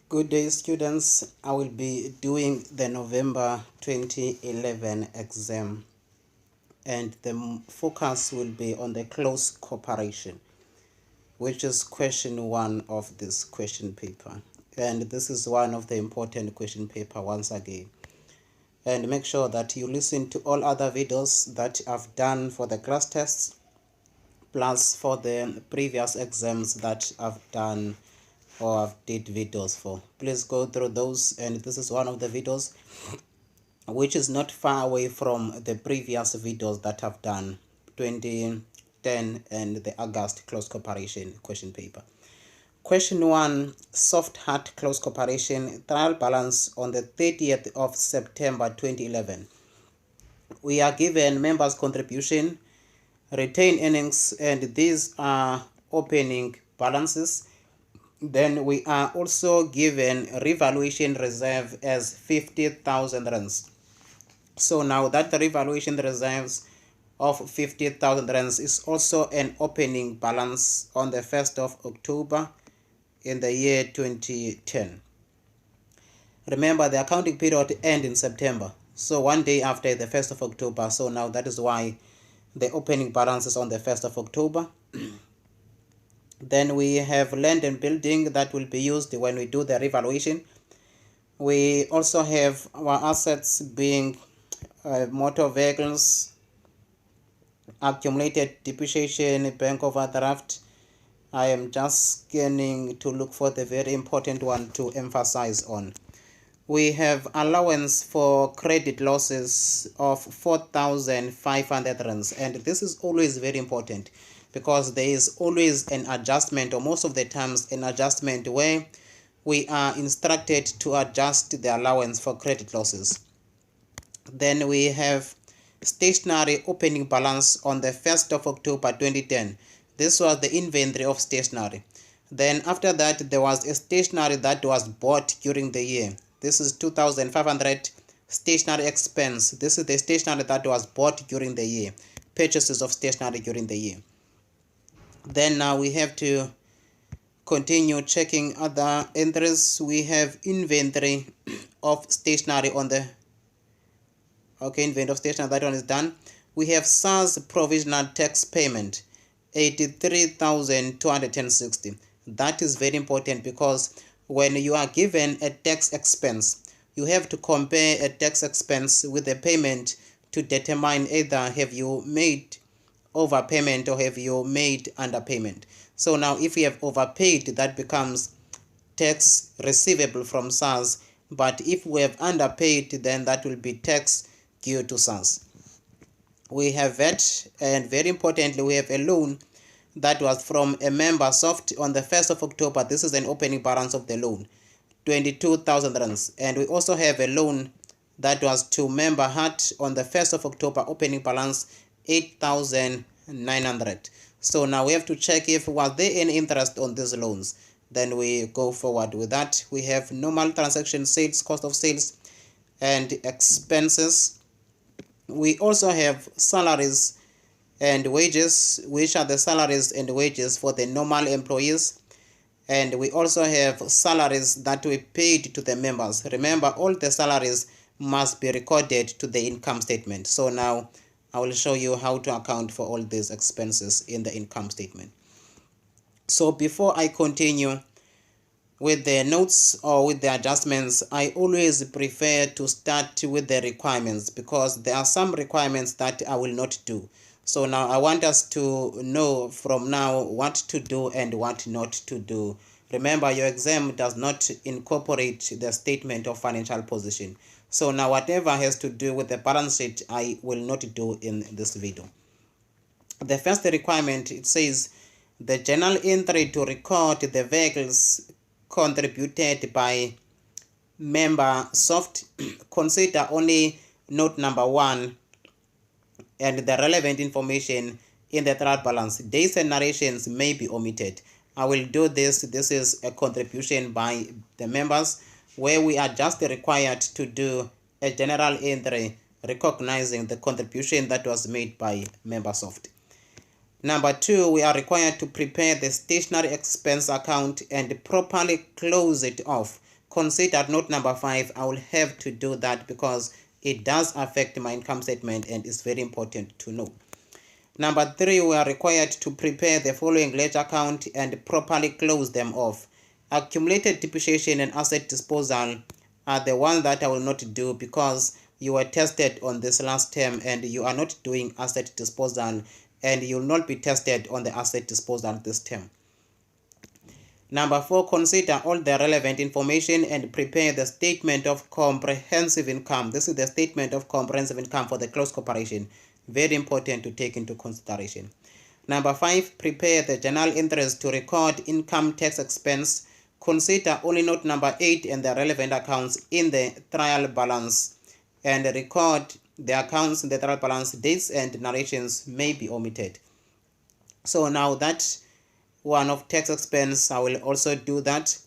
Good day, students. I will be doing the November 2011 exam, and the focus will be on the close cooperation, which is question 1 of this question paper. And this is one of the important question paper once again. And make sure that you listen to all other videos that I've done for the class tests, plus for the previous exams that I've done or I've did videos for. Please go through those, and this is one of the videos which is not far away from the previous videos that I've done, 2010 and the August close cooperation question paper. Question 1, soft hard close cooperation trial balance on the 30th of September 2011. We are given members' contribution, retained earnings, and these are opening balances. Then we are also given revaluation reserve as 50,000 rands. So now that the revaluation reserves of 50,000 rands is also an opening balance on the 1st of October in the year 2010. Remember, the accounting period ends in September, so one day after the 1st of October. So now that is why the opening balance is on the 1st of October. Then we have land and building that will be used when we do the revaluation. We also have our assets being motor vehicles, accumulated depreciation, bank overdraft. I am just scanning to look for the very important one to emphasize on. We have allowance for credit losses of 4,500 rands, and this is always very important because there is always an adjustment, or most of the times an adjustment, where we are instructed to adjust the allowance for credit losses. Then we have stationery opening balance on the 1st of October 2010. This was the inventory of stationery. Then after that, there was a stationery that was bought during the year. This is 2,500 stationery expense. This is the stationery that was bought during the year. Purchases of stationery during the year. Then now we have to continue checking other entries. We have inventory of stationery on the inventory of stationery, that one is done. We have SARS provisional tax payment, 83,260. That is very important because when you are given a tax expense, you have to compare a tax expense with a payment to determine either have you made overpayment or have you made underpayment. So now if you have overpaid, that becomes tax receivable from SARS, but if we have underpaid, then that will be tax due to SARS. We have VAT, and very importantly, we have a loan that was from a member soft on the 1st of October. This is an opening balance of the loan, 22,000 rands. And we also have a loan that was to member HAT on the 1st of October, opening balance 8,900. So now we have to check if was there any interest on these loans. Then we go forward with that. We have normal transaction sales, cost of sales, and expenses. We also have salaries and wages, which are the salaries and wages for the normal employees. And we also have salaries that we paid to the members. Remember, all the salaries must be recorded to the income statement. So now I will show you how to account for all these expenses in the income statement. So before I continue with the notes or with the adjustments, I always prefer to start with the requirements because there are some requirements that I will not do. So now I want us to know from now what to do and what not to do. Remember, your exam does not incorporate the statement of financial position. So now whatever has to do with the balance sheet, I will not do in this video. The first requirement, it says the journal entry to record the vehicles contributed by member soft. Consider only note number 1 and the relevant information in the trial balance. Dates and narrations may be omitted. I will do this. This is a contribution by the members where we are just required to do a general entry recognizing the contribution that was made by member soft. Number 2, we are required to prepare the stationery expense account and properly close it off consider note number 5, I will have to do that because it does affect my income statement and is very important to know. Number 3, we are required to prepare the following ledger account and properly close them off. Accumulated depreciation and asset disposal are the ones that I will not do because you were tested on this last term and you are not doing asset disposal, and you will not be tested on the asset disposal this term. Number 4, consider all the relevant information and prepare the statement of comprehensive income. This is the statement of comprehensive income for the closed corporation. Very important to take into consideration. Number 5, prepare the journal interest to record income tax expense. Consider only note number 8 and the relevant accounts in the trial balance, and record the accounts in the trial balance. Dates and narrations may be omitted. So now that one of tax expense, I will also do that.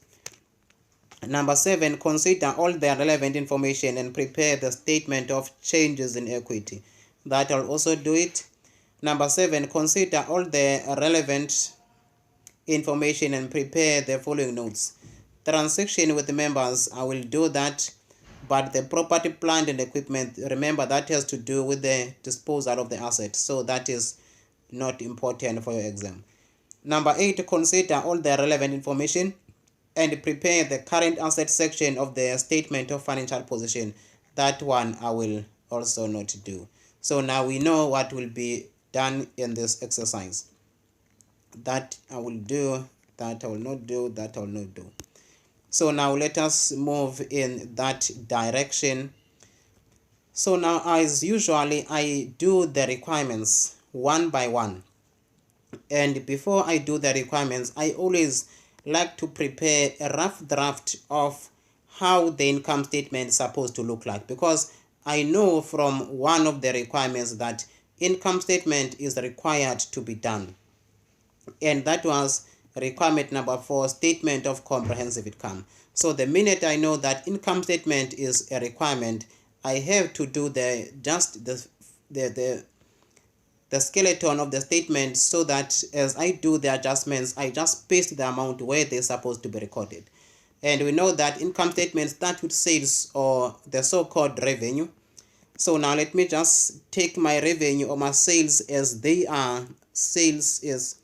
Number 7, consider all the relevant information and prepare the statement of changes in equity. That I'll also do it. Number 7, consider all the relevant information and prepare the following notes. Transaction with members, I will do that, but the property, plant and equipment, remember that has to do with the disposal of the asset, so that is not important for your exam. Number 8, consider all the relevant information and prepare the current asset section of the statement of financial position. That one I will also not do. So now we know what will be done in this exercise. That I will do, that I will not do, that I will not do. So now let us move in that direction. So now, as usually, I do the requirements one by one. And before I do the requirements, I always like to prepare a rough draft of how the income statement is supposed to look like, because I know from one of the requirements that income statement is required to be done, and that was requirement number 4, statement of comprehensive income. So the minute I know that income statement is a requirement, I have to do the skeleton of the statement, so that as I do the adjustments, I just paste the amount where they're supposed to be recorded. And we know that income statements start with sales, or the so-called revenue. So now let me just take my revenue or my sales as they are. Sales is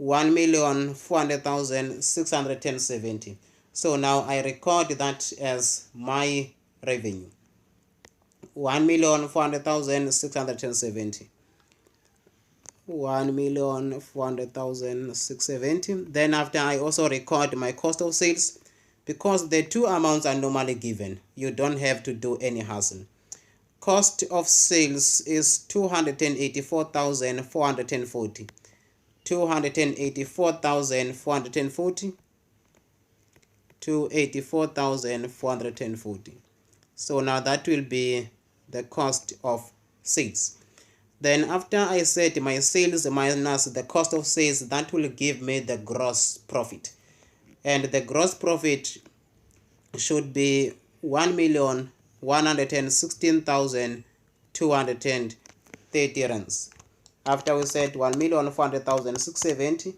1,400,670. So now I record that as my revenue, 1,400,670. 1,400,670. Then after, I also record my cost of sales, because the two amounts are normally given. You don't have to do any hassle. Cost of sales is 284,440. 284,440. 284,440. So now that will be the cost of sales. Then after I set my sales minus the cost of sales, that will give me the gross profit. And the gross profit should be 1,116,230 rands. After we set 1,400,670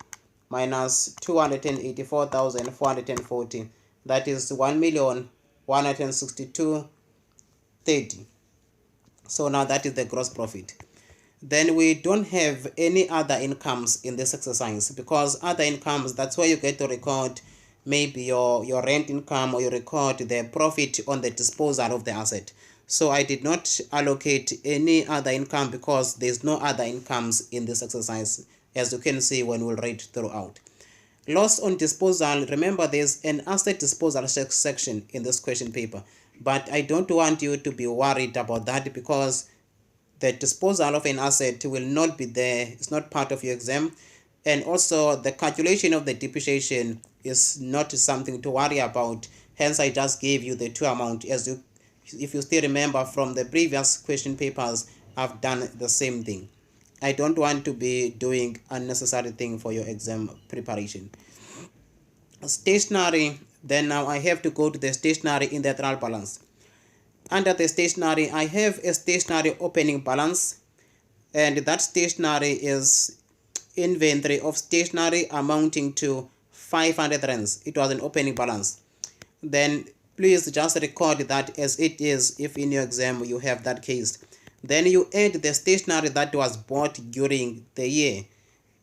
minus 284,440, that is 1,162,30. So now that is the gross profit. Then we don't have any other incomes in this exercise, because other incomes, that's where you get to record maybe your rent income, or you record the profit on the disposal of the asset. So I did not allocate any other income because there's no other incomes in this exercise, as you can see when we'll read throughout. Loss on disposal, remember there's an asset disposal section in this question paper, but I don't want you to be worried about that, because the disposal of an asset will not be there. It's not part of your exam. And also the calculation of the depreciation is not something to worry about. Hence, I just gave you the two amount. If you still remember from the previous question papers, I've done the same thing. I don't want to be doing unnecessary thing for your exam preparation. Stationery, then now I have to go to the stationery in the trial balance. Under the stationery, I have a stationery opening balance, and that stationery is inventory of stationery amounting to 500 rands. It was an opening balance. Then please just record that as it is if in your exam you have that case. Then you add the stationery that was bought during the year,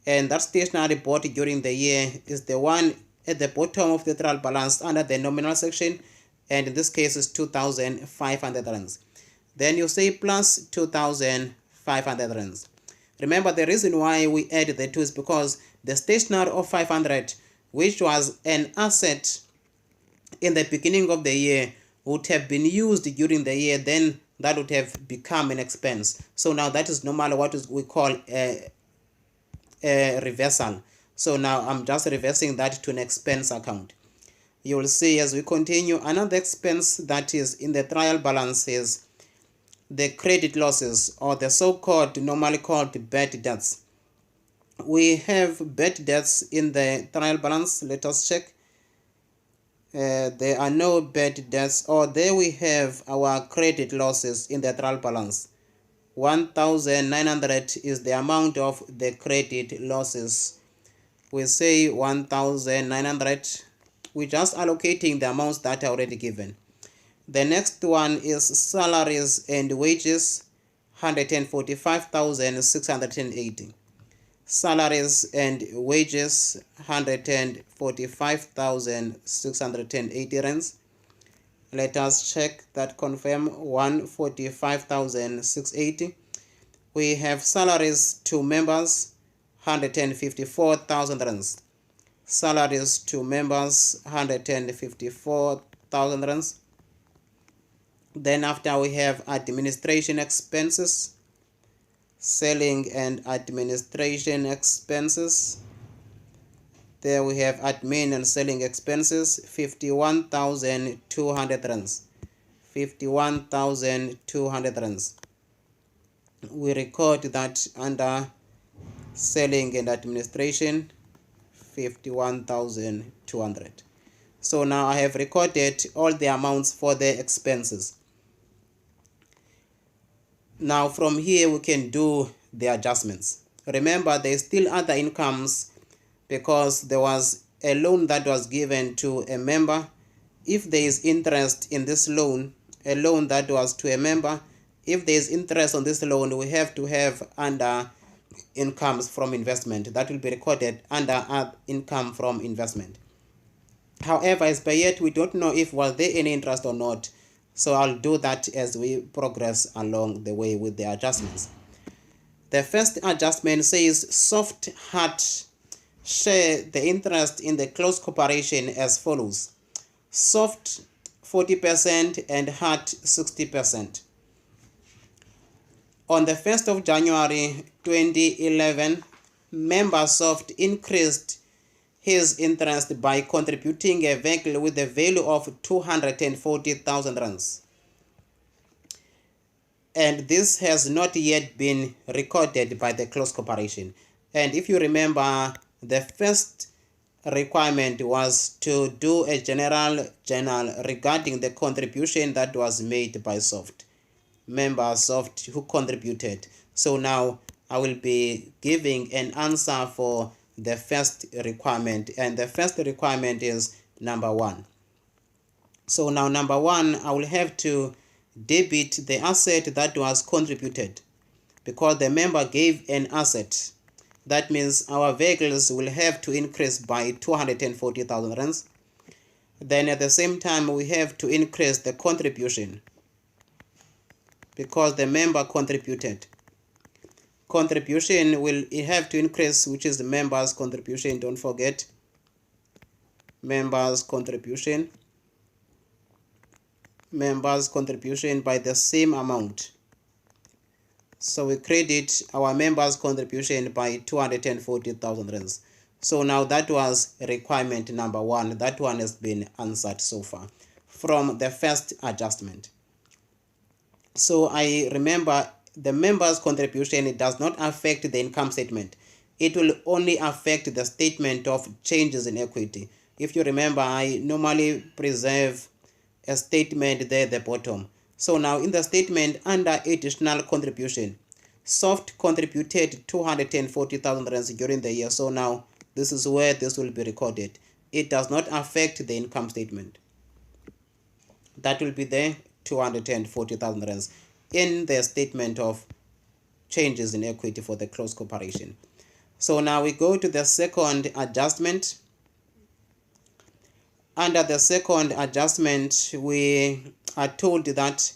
and that stationery bought during the year is the one at the bottom of the trial balance under the nominal section, and in this case is 2,500 rands. Then you say plus 2,500 rands. Remember, the reason why we add the 2 is because the stationery of 500, which was an asset in the beginning of the year, would have been used during the year, then that would have become an expense. So now that is normally what we call a reversal. So now I'm just reversing that to an expense account. You will see as we continue, another expense that is in the trial balance is the credit losses, or the so-called, normally called bad debts. We have bad debts in the trial balance. Let us check. There are no bad debts, or there we have our credit losses in the trial balance. 1,900 is the amount of the credit losses. We say 1,900. We're just allocating the amounts that are already given. The next one is salaries and wages, 145,680. Salaries and wages, 145,680 rands. Let us check that, confirm 145,680. We have salaries to members, 154,000 rands. Salaries to members, 154,000 rands. Then after we have administration expenses, selling and administration expenses. There we have admin and selling expenses, 51,200 rands. 51,200 rands. We record that under selling and administration, 51,200. So now I have recorded all the amounts for the expenses. Now from here we can do the adjustments. Remember, there is still other incomes because there was a loan that was given to a member. If there is interest in this loan, a loan that was to a member, if there is interest on this loan, we have to have under incomes from investment. That will be recorded under income from investment. However, as by yet we don't know if was there any interest or not. So I'll do that as we progress along the way with the adjustments. The first adjustment says Soft Heart share the interest in the close cooperation as follows. Soft 40% and Heart 60%. On the 1st of January 2011, member Soft increased his interest by contributing a vehicle with a value of 240,000 rands. And this has not yet been recorded by the close corporation. And if you remember, the first requirement was to do a general journal regarding the contribution that was made by Soft, member Soft who contributed. So now I will be giving an answer for the first requirement, and the first requirement is number 1. So now number 1, I will have to debit the asset that was contributed because the member gave an asset. That means our vehicles will have to increase by 240,000 rands. Then at the same time we have to increase the contribution because the member contributed. Contribution will have to increase, which is the members contribution. Don't forget members contribution by the same amount. So we credit our members contribution by 240,000 rands. So now that was requirement number 1. That one has been answered so far from the first adjustment. So I remember the members contribution, it does not affect the income statement. It will only affect the statement of changes in equity. If you remember, I normally preserve a statement there at the bottom. So now in the statement under additional contribution, Soft contributed 240,000 rands during the year. So now this is where this will be recorded. It does not affect the income statement. That will be the 240,000 rands in the statement of changes in equity for the closed corporation. So now we go to the second adjustment. Under the second adjustment, we are told that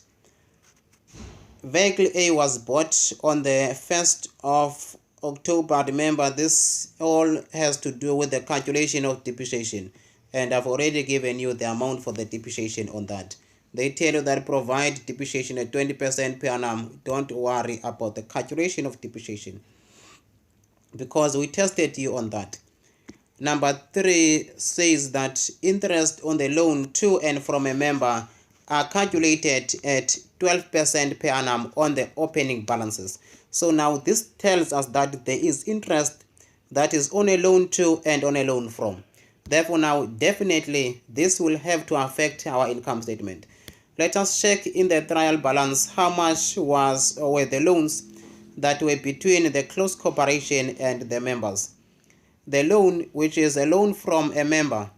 vehicle A was bought on the 1st of October. Remember, this all has to do with the calculation of depreciation, and I've already given you the amount for the depreciation on that. They tell you that provide depreciation at 20% per annum. Don't worry about the calculation of depreciation because we tested you on that. Number 3 says that interest on the loan to and from a member are calculated at 12% per annum on the opening balances. So now this tells us that there is interest that is on a loan to and on a loan from. Therefore, now definitely this will have to affect our income statement. Let us check in the trial balance how much were the loans that were between the closed corporation and the members. The loan, which is a loan from a member,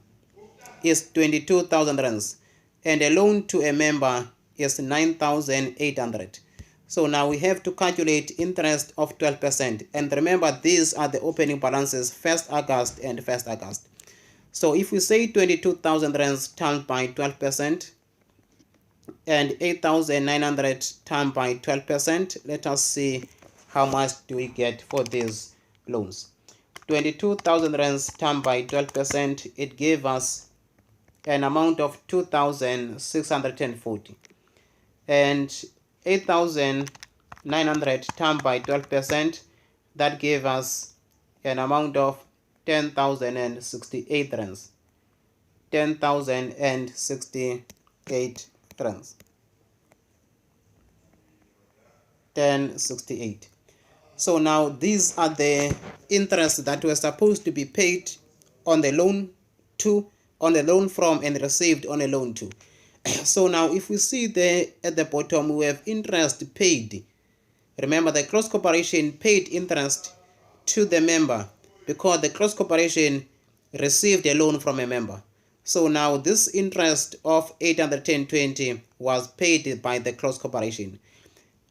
is 22,000 rands, and a loan to a member is 9,800. So now we have to calculate interest of 12%. And remember, these are the opening balances 1st August and 1st August. So if we say 22,000 rands times by 12% and 8,900 times by 12%, let us see how much do we get for these loans. 22,000 rands times by 12%, it gave us an amount of 2,640. And 8,900 times by 12%, that gave us an amount of 10,068 rands. 10,068 rands. 1068. So now these are the interests that were supposed to be paid on the loan to, on the loan from, and received on a loan to. So now if we see there at the bottom, we have interest paid. Remember, the closed corporation paid interest to the member because the closed corporation received a loan from a member. So now this interest of 810.20 was paid by the closed corporation.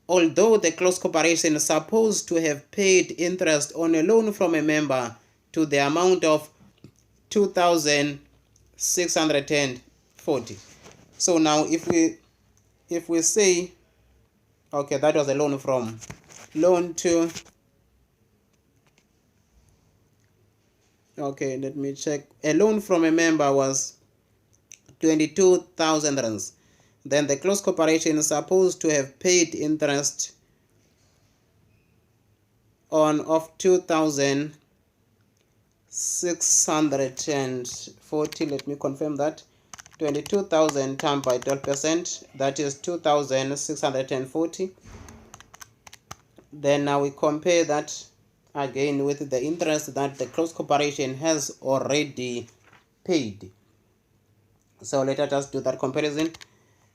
Although the closed corporation is supposed to have paid interest on a loan from a member to the amount of 2,640. So now if we say, okay, that was a loan from, loan to, okay, let me check. A loan from a member was 22,000 rands. Then the closed corporation is supposed to have paid interest on of 2,640. Let me confirm that. 22,000 times by 12%, that is 2,640. Then now we compare that again with the interest that the closed corporation has already paid. So let us just do that comparison.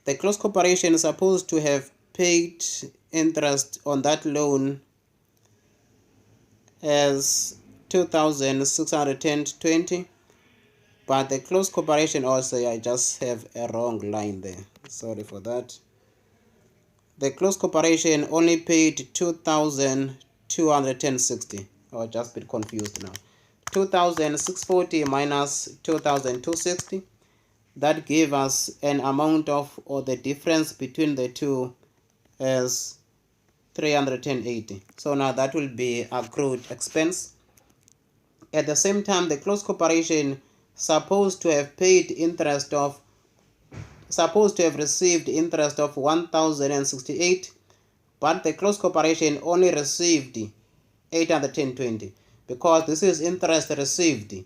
The closed corporation is supposed to have paid interest on that loan as 2,610.20, but the closed corporation also, I just have a wrong line there, sorry for that. The closed corporation only paid 2,210.60. Oh, just a bit confused now. 2,640 minus 2,260. That gave us an amount of, or the difference between the two, as 380. So now that will be accrued expense. At the same time, the closed corporation supposed to have paid interest of, supposed to have received interest of 1,068, but the closed corporation only received 810.20 because this is interest received.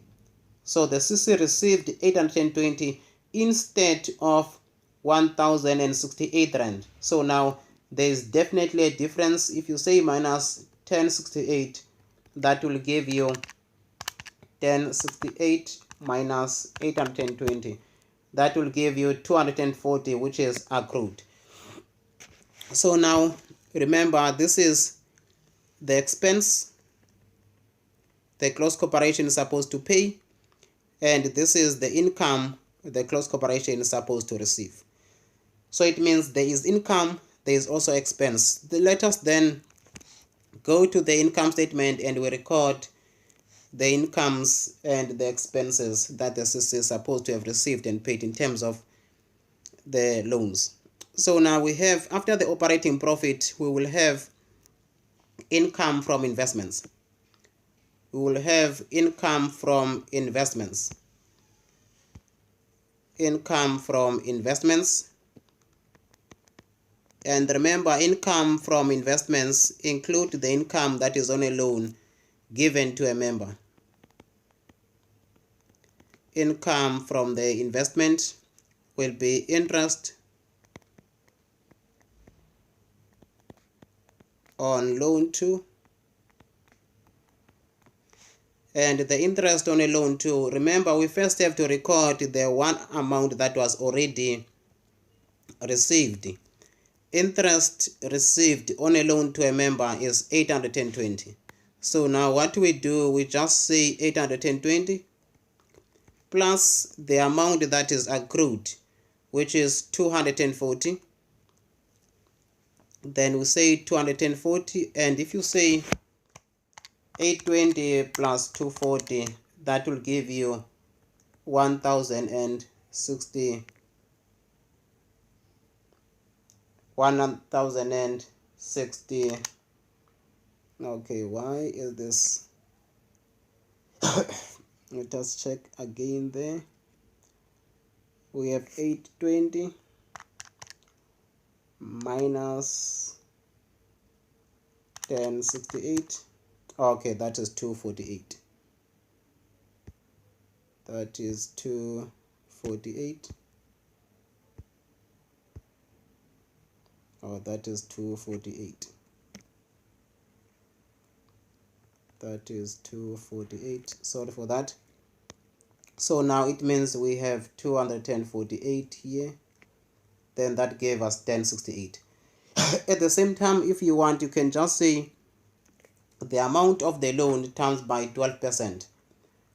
So the CC received 810.20 instead of 1,068 rand. So now there is definitely a difference. If you say minus 1068, that will give you 1068 minus 810.20. That will give you 240, which is accrued. So now remember, this is the expense the closed corporation is supposed to pay, and this is the income the closed corporation is supposed to receive. So it means there is income, there is also expense. Let us then go to the income statement and we record the incomes and the expenses that the CC is supposed to have received and paid in terms of the loans. So now we have, after the operating profit, we will have income from investments. We will have income from investments. Income from investments. And remember, income from investments include the income that is on a loan given to a member. Income from the investment will be interest on loan to, and the interest on a loan to, remember we first have to record the one amount that was already received. Interest received on a loan to a member is 820. So now what we do, we just say 820 plus the amount that is accrued, which is 240. Then we say 240, and if you say 820 plus 240, that will give you 1060. 1060. Okay, why is this? Let us check again there. We have 820 minus 1068. Okay, that is 248. That is 248. Oh, that is 248. That is 248. Sorry for that. So now it means we have 248 here. Then that gave us 1068. At the same time, if you want, you can just say the amount of the loan times by 12%.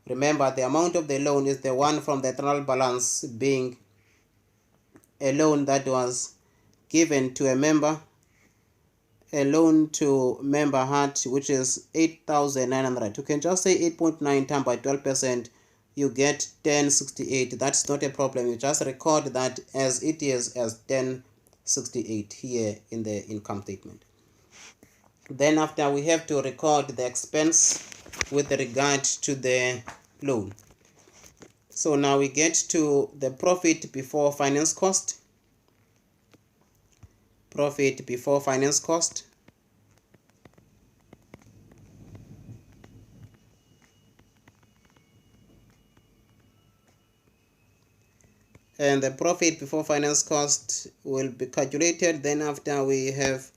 Remember, the amount of the loan is the one from the internal balance, being a loan that was given to a member. A loan to member had, which is 8,900. You can just say 8.9 times by 12%. You get 1068. That's not a problem. You just record that as it is, as 1068 here in the income statement. Then after, we have to record the expense with regard to the loan. So now we get to the profit before finance cost. Profit before finance cost. And the profit before finance cost will be calculated. Then after, we have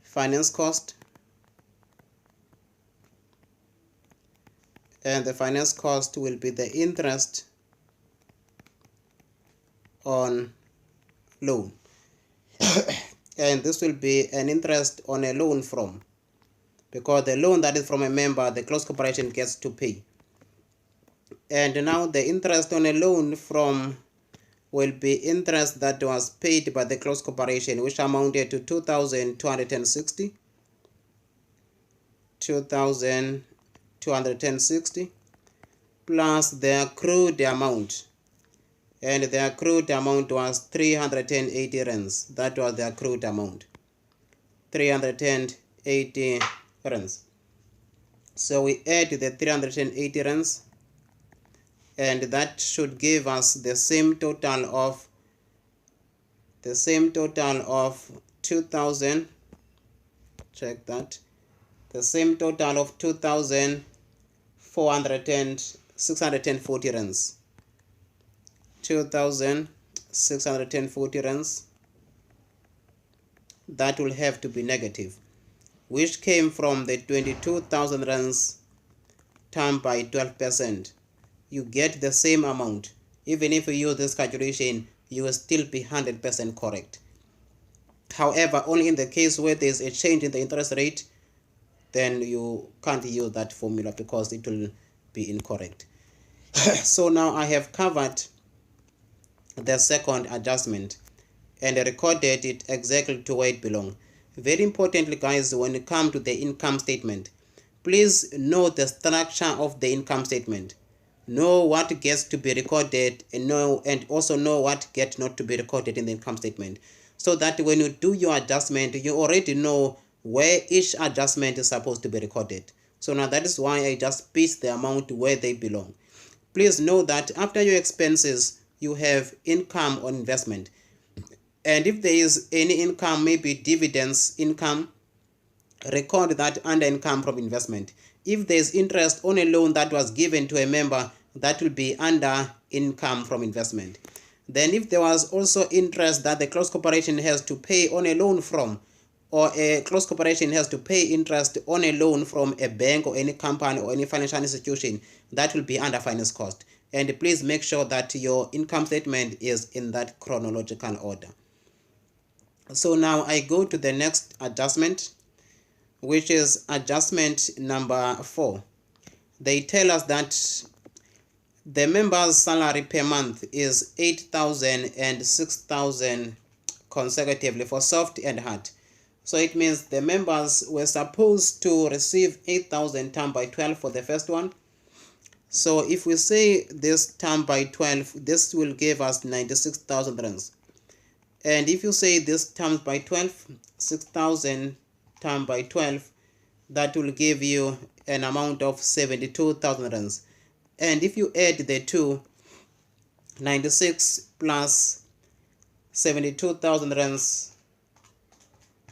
finance cost, and the finance cost will be the interest on loan. And this will be an interest on a loan from, because the loan that is from a member, the close corporation gets to pay. And now the interest on a loan from will be interest that was paid by the close corporation, which amounted to 2,260. 2,260 plus the accrued amount. And the accrued amount was 380 rands. That was the accrued amount. 380 rands. So we add the 380 rands, and that should give us the same total of 2,000. Check that. The same total of 2,640 rands. 2,640 rands. That will have to be negative, which came from the 22,000 rands times by 12%. You get the same amount. Even if you use this calculation, you will still be 100% correct. However, only in the case where there is a change in the interest rate, then you can't use that formula because it will be incorrect. So now I have covered the second adjustment and recorded it exactly to where it belongs. Very importantly, guys, when it comes to the income statement, please know the structure of the income statement. Know what gets to be recorded and also know what gets not to be recorded in the income statement, so that when you do your adjustment, you already know where each adjustment is supposed to be recorded. So now that is why I just paste the amount where they belong. Please know that after your expenses, you have income on investment. And if there is any income, maybe dividends income, record that under income from investment. If there is interest on a loan that was given to a member, that will be under income from investment. Then if there was also interest that the closed corporation has to pay on a loan from, or a closed corporation has to pay interest on a loan from a bank or any company or any financial institution, that will be under finance cost. And please make sure that your income statement is in that chronological order. So now I go to the next adjustment, which is adjustment number 4. They tell us that the member's salary per month is 8,000 and 6,000 consecutively for soft and hard. So it means the members were supposed to receive 8,000 times by 12 for the first one. So if we say this times by 12, this will give us 96,000 rands. And if you say this times by 12, 6,000 times by 12, that will give you an amount of 72,000 rands. And if you add the two, 96 plus 72,000 rands,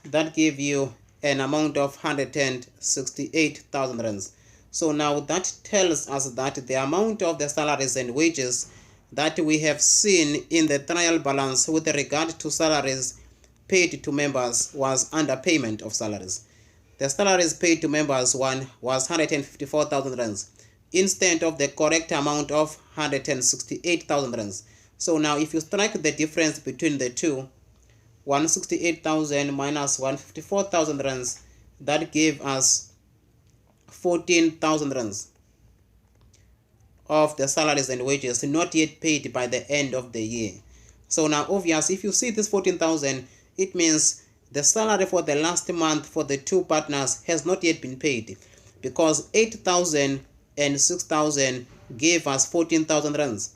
that give you an amount of 168,000 rands. So now that tells us that the amount of the salaries and wages that we have seen in the trial balance with regard to salaries paid to members was underpayment of salaries. The salaries paid to members was 154,000 rands instead of the correct amount of 168,000 rands. So now if you strike the difference between the two, 168,000 minus 154,000 rands, that gave us 14,000 rands of the salaries and wages not yet paid by the end of the year. So now obviously if you see this 14,000, it means the salary for the last month for the two partners has not yet been paid, because 8,000 and 6,000 gave us 14,000 rands.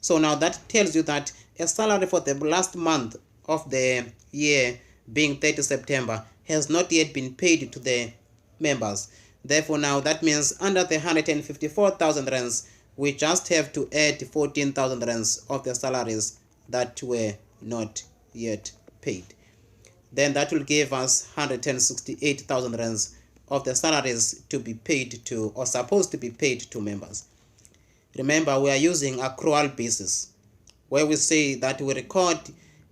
So now that tells you that a salary for the last month of the year, being 30 September, has not yet been paid to the members. Therefore now that means under the 154,000 rands, we just have to add 14,000 rands of the salaries that were not yet paid. Then that will give us 168,000 rands of the salaries to be paid to, or supposed to be paid to, members. Remember, we are using accrual basis, where we say that we record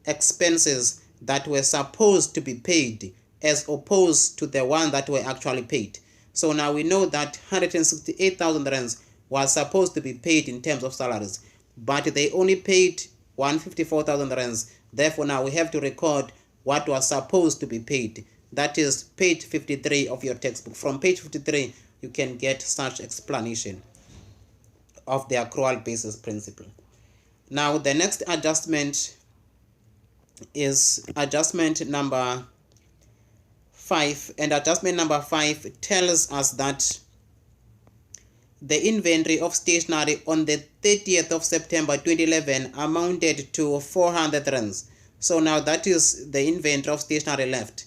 expenses that were supposed to be paid as opposed to the one that were actually paid. So now we know that 168,000 rands was supposed to be paid in terms of salaries, but they only paid 154,000 rands. Therefore now we have to record what was supposed to be paid. That is page 53 of your textbook. From page 53 you can get such explanation of the accrual basis principle. Now the next adjustment is adjustment number 5, and adjustment number 5 tells us that the inventory of stationery on the 30th of September 2011 amounted to 400 rands. So now that is the inventory of stationery left.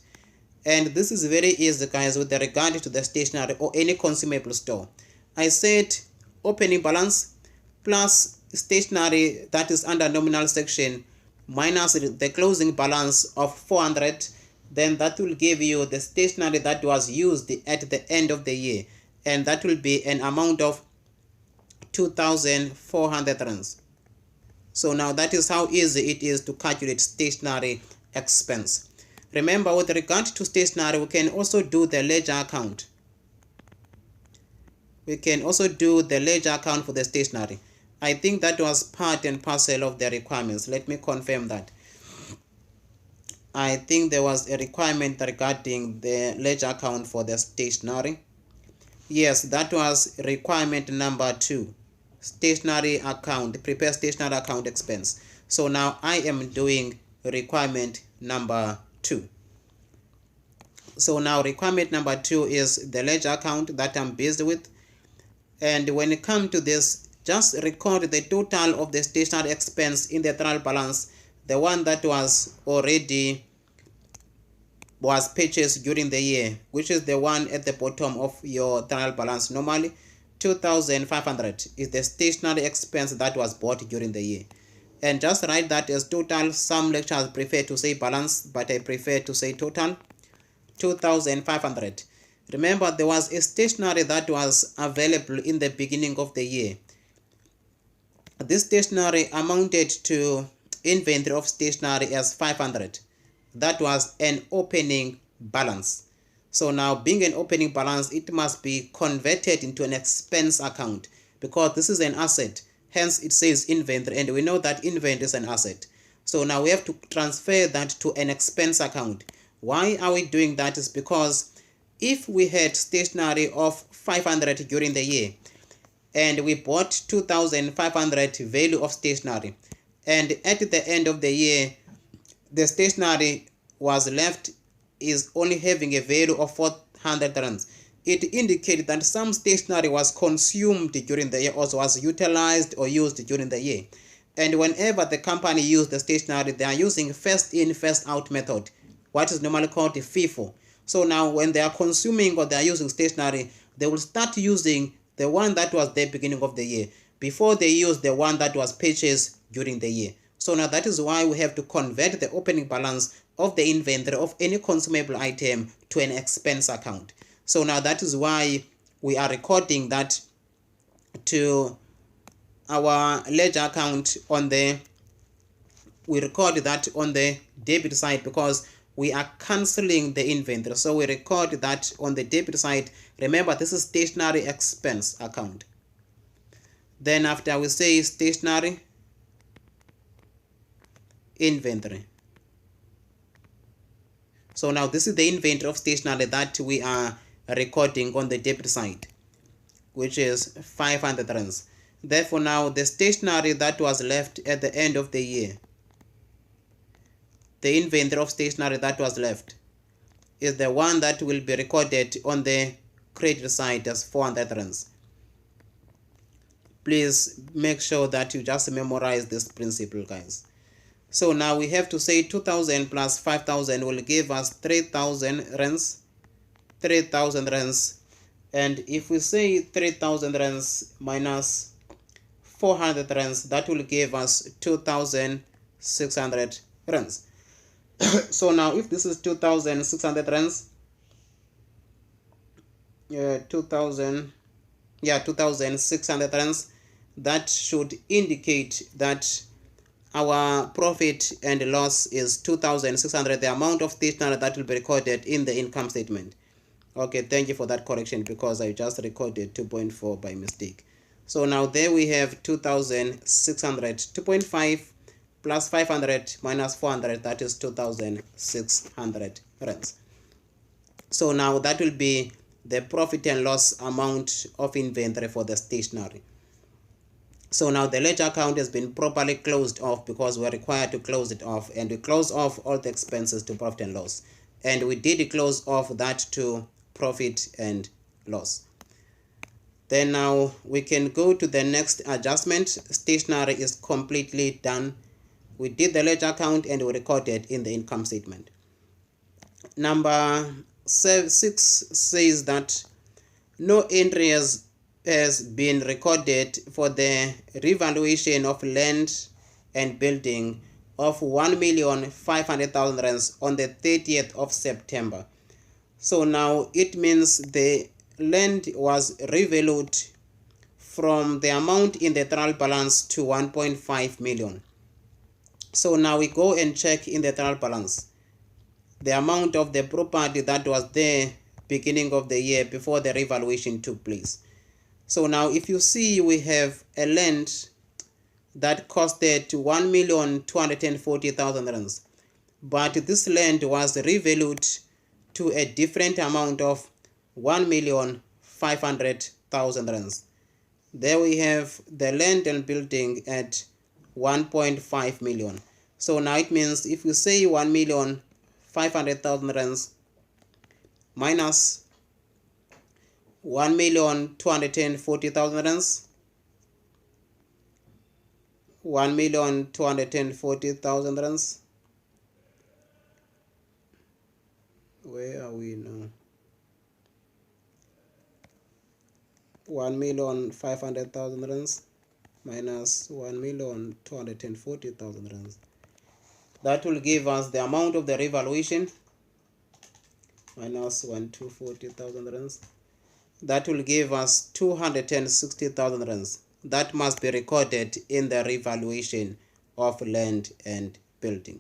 And this is very easy, guys, with regard to the stationery or any consumable store. I said opening balance plus stationery that is under nominal section minus the closing balance of 400. Then that will give you the stationery that was used at the end of the year, and that will be an amount of 2,400 rands. So now that is how easy it is to calculate stationery expense. Remember, with regard to stationery, we can also do the ledger account. We can also do the ledger account for the stationery. I think that was part and parcel of the requirements. Let me confirm that. I think there was a requirement regarding the ledger account for the stationery. Yes, that was requirement number 2. stationery account, prepare stationery account expense. So now I am doing requirement number 2. So now requirement number 2 is the ledger account that I'm busy with. And when it comes to this, just record the total of the stationery expense in the trial balance, the one that was purchased during the year, which is the one at the bottom of your trial balance. Normally 2,500 is the stationery expense that was bought during the year, and just write that as total. Some lecturers prefer to say balance, but I prefer to say total. 2,500. Remember, there was a stationery that was available in the beginning of the year. This stationery amounted to inventory of stationery as 500. That was an opening balance. So now, being an opening balance, it must be converted into an expense account because this is an asset. Hence, it says inventory, and we know that inventory is an asset. So now we have to transfer that to an expense account. Why are we doing that? Is because if we had stationery of 500 during the year and we bought 2,500 value of stationery, and at the end of the year the stationery was left is only having a value of 400 rands, it indicates that some stationery was consumed during the year, also was utilized or used during the year. And whenever the company used the stationery, they are using first in first out method, what is normally called FIFO. So now when they are consuming or they are using stationery, they will start using the one that was the beginning of the year before they use the one that was purchased during the year. So now that is why we have to convert the opening balance of the inventory of any consumable item to an expense account. So now that is why we are recording that to our ledger account we record that on the debit side because we are cancelling the inventory. So we record that on the debit side. Remember, this is stationery expense account. Then after we say stationery inventory. So now this is the inventory of stationery that we are recording on the debit side, which is 500 rands. Therefore now the stationery that was left at the end of the year, the inventory of stationery that was left, is the one that will be recorded on the credit side as 400 rands. Please make sure that you just memorize this principle, guys. So now we have to say 2,000 plus 5,000 will give us 3,000 rands. 3,000 rands. And if we say 3,000 rands minus 400 rands, that will give us 2,600 rands. So now if this is 2,600 rands, 2,600 rands, that should indicate that our profit and loss is 2,600, the amount of stationery that will be recorded in the income statement. Okay, thank you for that correction because I just recorded 2.4 by mistake. So now there we have 2,600, 2.5 plus 500 minus 400, that is 2,600 rands. So now that will be the profit and loss amount of inventory for the stationery. So now the ledger account has been properly closed off because we're required to close it off, and we close off all the expenses to profit and loss, and we did close off that to profit and loss. Then now we can go to the next adjustment. Stationery is completely done. We did the ledger account and we recorded in the income statement. Number 6 says that no entry has been recorded for the revaluation of land and building of 1,500,000 rands on the 30th of September. So now it means the land was revalued from the amount in the trial balance to 1.5 million. So now we go and check in the trial balance the amount of the property that was there beginning of the year before the revaluation took place. So now if you see, we have a land that costed 1,240,000 rands, but this land was revalued to a different amount of 1,500,000 rands. There we have the land and building at 1.5 million. So now it means if you say 1,500,000 rands minus 1,240,000 rands, 1,240,000 rands. Where are we now? 1,500,000 rands minus 1,240,000 rands. That will give us the amount of the revaluation minus 1,240,000 rands. That will give us 260,000 rands. That must be recorded in the revaluation of land and building.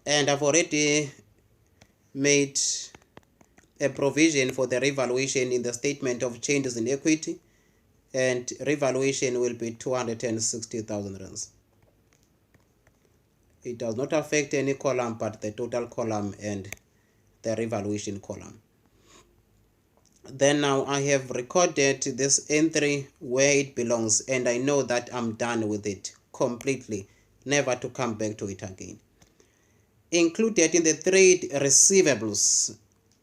And I've already made a provision for the revaluation in the statement of changes in equity, and revaluation will be 260,000 rands. It does not affect any column but the total column and the revaluation column. Then now I have recorded this entry where it belongs, and I know that I'm done with it completely, never to come back to it again. Included in the trade receivables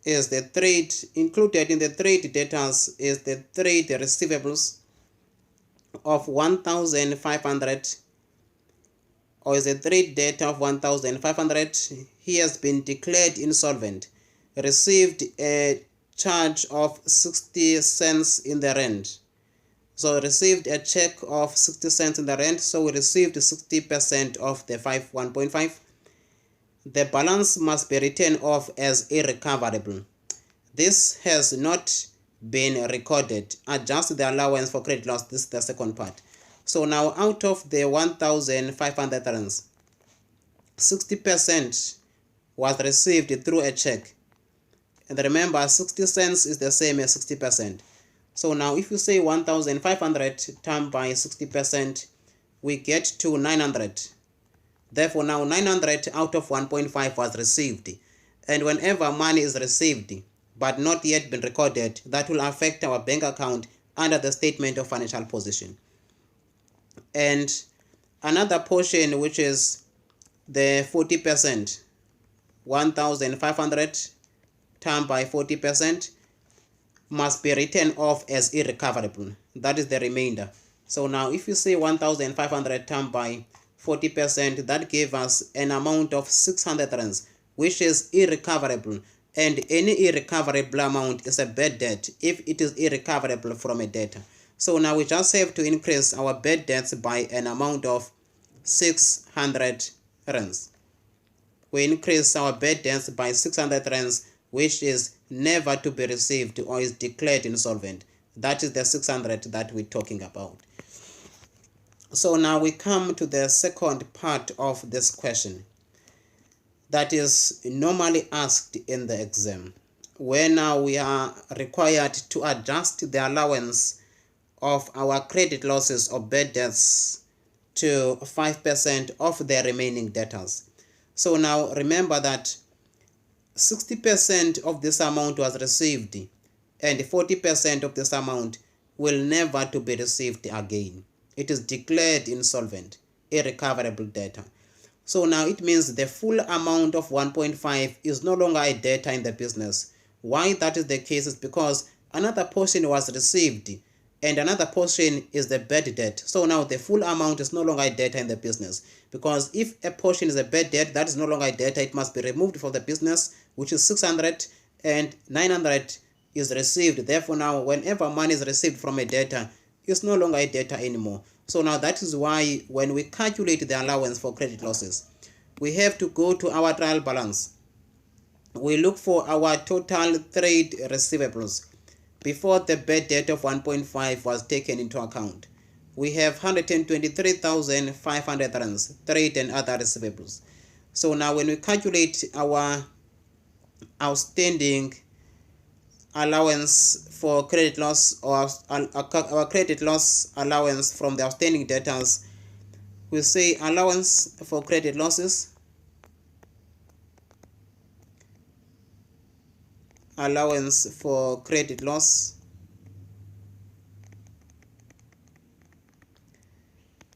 is the trade, included in the trade debtors is the trade receivables of 1,500, or is a trade debt of 1,500. He has been declared insolvent, received a charge of 60 cents in the rent. So received a check of 60 cents in the rent, so we received 60% of the 1.5. The balance must be written off as irrecoverable. This has not been recorded. Adjust the allowance for credit loss. This is the second part. So now out of the 1,500 rands, 60% was received through a check. And remember, 60 cents is the same as 60%. So now if you say 1,500 times by 60%, we get to 900. Therefore, now 900 out of 1.5 was received. And whenever money is received but not yet been recorded, that will affect our bank account under the statement of financial position. And another portion, which is the 40%, 1,500 times by 40%, must be written off as irrecoverable. That is the remainder. So now if you say 1,500 times by 40%, that gave us an amount of 600 rands, which is irrecoverable. And any irrecoverable amount is a bad debt if it is irrecoverable from a debtor. So now we just have to increase our bad debts by an amount of 600 rands. We increase our bad debts by 600 rands, which is never to be received or is declared insolvent. That is the 600 that we're talking about. So now we come to the second part of this question that is normally asked in the exam, where now we are required to adjust the allowance of our credit losses or bad debts to 5% of the remaining debtors. So now remember that 60% of this amount was received and 40% of this amount will never to be received again. It is declared insolvent, irrecoverable debtor. So now it means the full amount of 1.5 is no longer a debtor in the business. Why that is the case is because another portion was received and another portion is the bad debt. So now the full amount is no longer a debtor in the business, because if a portion is a bad debt, that is no longer a debtor. It must be removed from the business, which is 600, and 900 is received. Therefore now whenever money is received from a debtor, it's no longer a debtor anymore. So now that is why when we calculate the allowance for credit losses, we have to go to our trial balance. We look for our total trade receivables before the bad debt of 1.5 was taken into account. We have 123,500 rands, trade and other receivables. So now when we calculate our outstanding allowance for credit loss, or our credit loss allowance from the outstanding debtors, we say allowance for credit losses, allowance for credit loss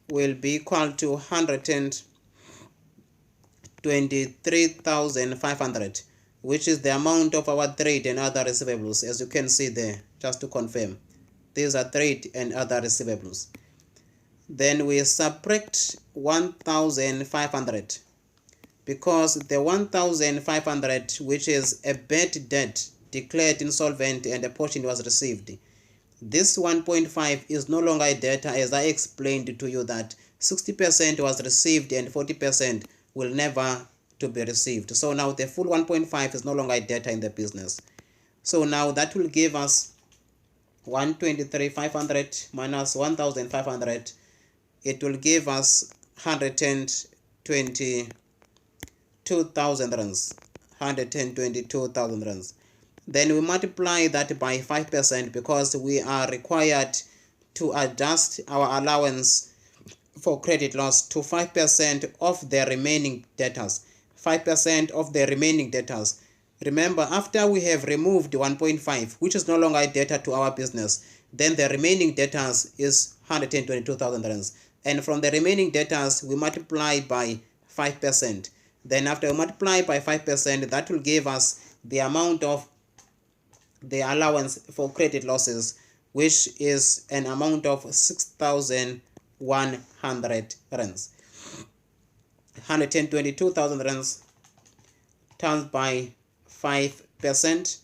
will be equal to 123,500, which is the amount of our trade and other receivables, as you can see there. Just to confirm, these are trade and other receivables. Then we subtract 1,500, because the 1,500, which is a bad debt declared insolvent and a portion was received, this 1.5 is no longer a debtor, as I explained to you that 60% was received and 40% will never to be received. So now the full 1.5 is no longer a debtor in the business. So now that will give us 123,500 minus 1,500. It will give us 122,000 rands. 122,000 rands. Then we multiply that by 5%, because we are required to adjust our allowance for credit loss to 5% of the remaining debtors. 5% of the remaining debtors. Remember, after we have removed 1.5, which is no longer a debtor to our business, then the remaining debtors is 122,000 rands. And from the remaining debtors, we multiply by 5%. Then after we multiply by 5%, that will give us the amount of the allowance for credit losses, which is an amount of 6,100 rands. 122,000 rands times by 5%,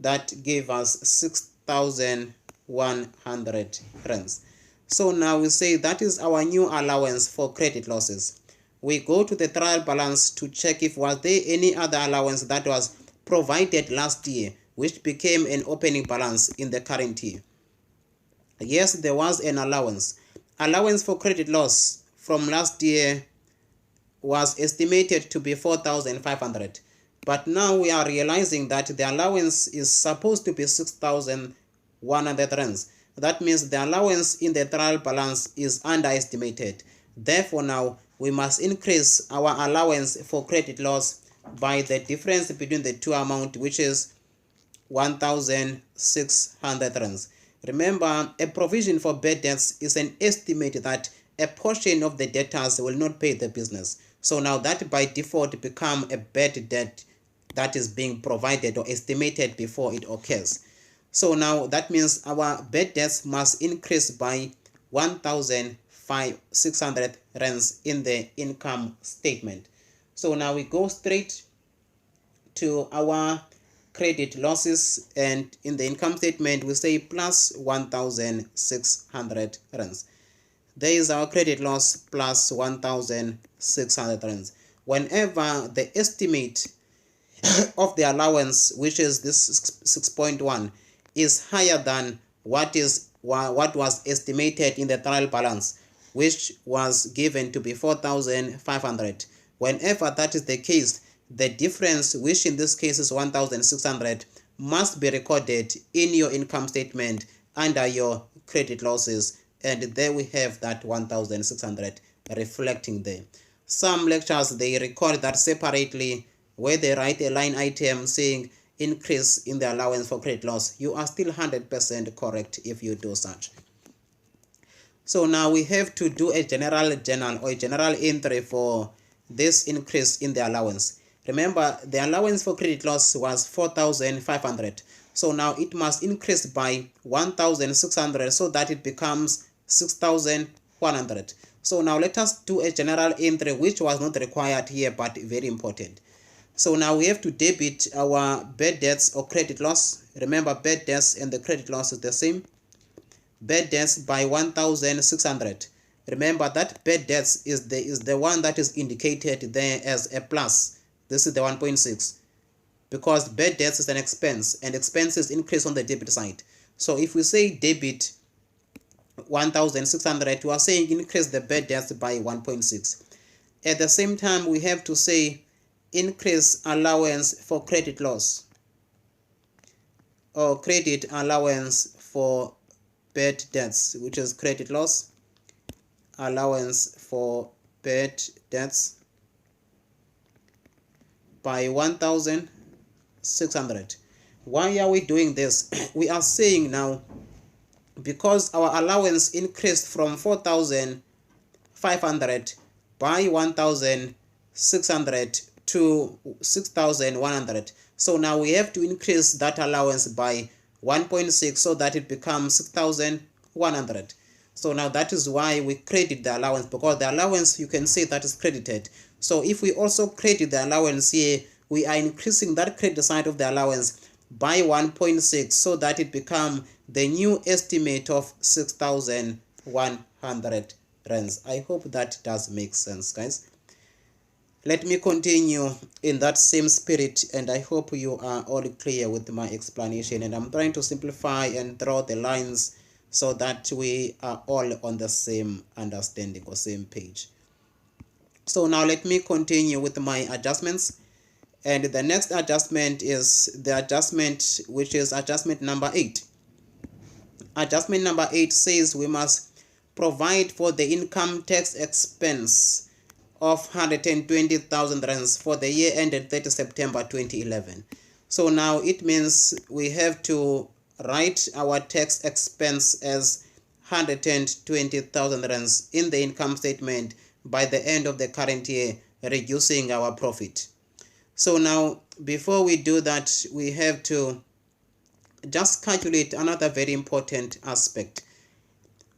that gave us 6,100 rands. So now we say that is our new allowance for credit losses. We go to the trial balance to check if was there any other allowance that was provided last year, which became an opening balance in the current year. Yes, there was an allowance. Allowance for credit loss from last year was estimated to be 4,500. But now we are realizing that the allowance is supposed to be 6,100 rands. That means the allowance in the trial balance is underestimated. Therefore, now we must increase our allowance for credit loss by the difference between the two amounts, which is 1,600 rands. Remember, a provision for bad debts is an estimate that a portion of the debtors will not pay the business. So now that by default become a bad debt that is being provided or estimated before it occurs. So now that means our bad debts must increase by 1,600 rands in the income statement. So now we go straight to our credit losses, and in the income statement we say plus 1,600 rands. There is our credit loss plus 1,600 rands. Whenever the estimate of the allowance, which is this 6.1, is higher than what was estimated in the trial balance, which was given to be 4,500. Whenever that is the case, the difference, which in this case is 1,600, must be recorded in your income statement under your credit losses, and there we have that 1,600 reflecting there. Some lectures, they record that separately, where they write a line item saying increase in the allowance for credit loss. You are still 100% correct if you do such. So now we have to do a general journal or a general entry for this increase in the allowance. Remember, the allowance for credit loss was 4,500. So now it must increase by 1,600 so that it becomes 6,100. So now let us do a general entry, which was not required here but very important. So now we have to debit our bad debts or credit loss. Remember, bad debts and the credit loss is the same. Bad debts by 1,600. Remember that bad debts is the one that is indicated there as a plus. This is the 1.6, because bad debts is an expense and expenses increase on the debit side. So if we say debit 1,600, we are saying increase the bad debts by 1.6. At the same time, we have to say increase allowance for credit loss or credit allowance for bad debts, which is credit loss, allowance for bad debts by 1,600. Why are we doing this? We are saying now, because our allowance increased from 4,000 6,500 by 1,600 to 6,100. So now we have to increase that allowance by 1.6 so that it becomes 6,100. So now that is why we credit the allowance, because the allowance, you can see that is credited. So if we also credit the allowance here, we are increasing that credit side of the allowance by 1.6 so that it become the new estimate of 6,100 rands. I hope that does make sense, guys. Let me continue in that same spirit, and I hope you are all clear with my explanation, and I'm trying to simplify and draw the lines so that we are all on the same understanding or same page. So now let me continue with my adjustments, and the next adjustment is the adjustment which is adjustment number 8. Adjustment number 8 says we must provide for the income tax expense of 120,000 rands for the year ended 30 September 2011. So now it means we have to write our tax expense as 120,000 rands in the income statement by the end of the current year, reducing our profit. So now before we do that, we have to just calculate another very important aspect,